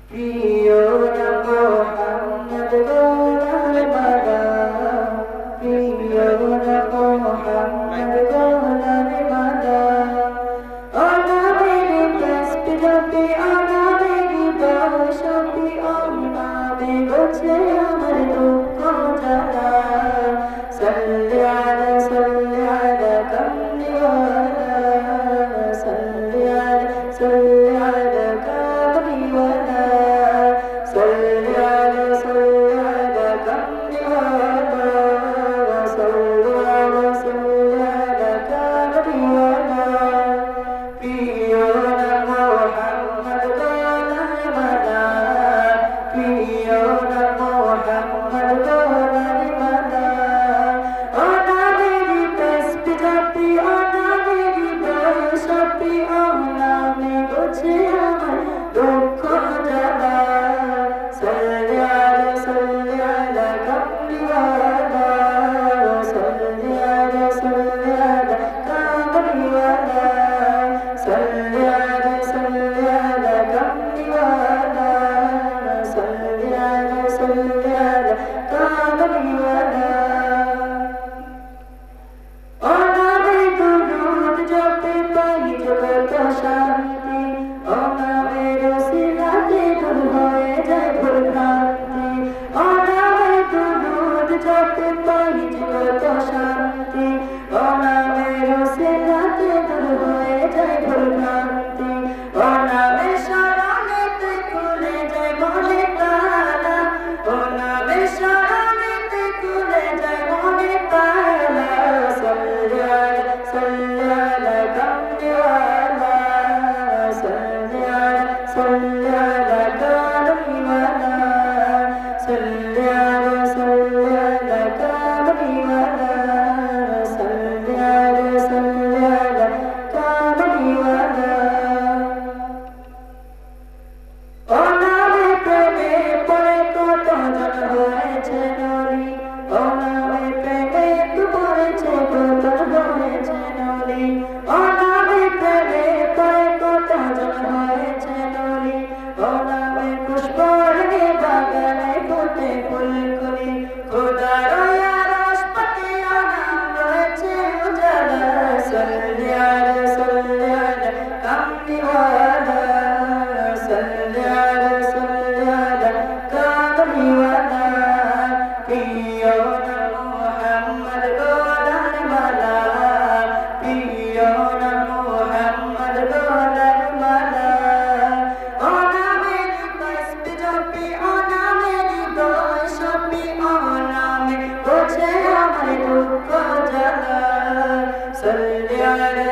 প্রিয় নবী মুহাম্মদ গোলাম মালা, প্রিয় নবী মুহাম্মদ গোলাম মালা। ও নবীর তসবিহতে ও নবীর বর্ষতে ও নামে ঘোচে আমার দুঃখ জ্বালা। সাল্লি আলা সাল্লি আলা কামলিওয়ালা, সাল্লি আলা কামলিওয়ালা, সাল্লি আলা কামলিওয়ালা, সাল্লি আলা কামলিওয়ালা। প্রিয় নবী মুহাম্মদ গোলাম মালা, প্রিয় নবী মুহাম্মদ গোলাম মালা। ও নবীর তসবিহতে ও নবীর বর্ষতে ও নামে ঘোচে আমার দুঃখ জ্বালা। সাল্লি আলা কামলিওয়ালা, সাল্লি আলা কামলিওয়ালা, সাল্লি আলা কামলিওয়ালা, সাল্লি আলা কামলিওয়ালা। ও নবী দুরূদ জপে পাই জগত শান্তি, ও নবীর ওসিলাতে দূর হয়ে যায় ভ্রান্তি। ও নবী দুরূদ জপে পাই জগত শান্তি, ও নবীর ওসিলাতে দূর হয়ে যায় ভ্রান্তি। ও নবীর শরণেতে খুলে যায় মনের তালা, ও নবীর শরণেতে খুলে যায় মনের তালা। সাল্লি আলা কামলিওয়ালা, সাল্লি আলা কামলিওয়ালা, সাল্লি আলা কামলিওয়ালা, সাল্লি আলা কামলিওয়ালা। ও নবী প্রেমে পড়ে কত জন হয়েছে নরি, ও নবী প্রেমে পড়েছে কত হয়েছে নরি। ও নবী প্রেমে পড়ে কত জন হয়েছে নরি, ও নবী পুষ্পরাণী বাগানে ফুটে ফুলকলি। খোদার আরশ পাকে ও নাম রয়েছে উজালা। সাল্লি আলা কামলিওয়ালা, সাল্লি আলা কামলিওয়ালা। প্রিয় নবী মুহাম্মদ গোলাম মালা, প্রিয় নবী মুহাম্মদ গোলাম মালা। ও নবীর তসবিহতে ও নবীর বর্ষতে ও নামে ঘোচে আমার দুঃখ জ্বালা। সাল্লি আলা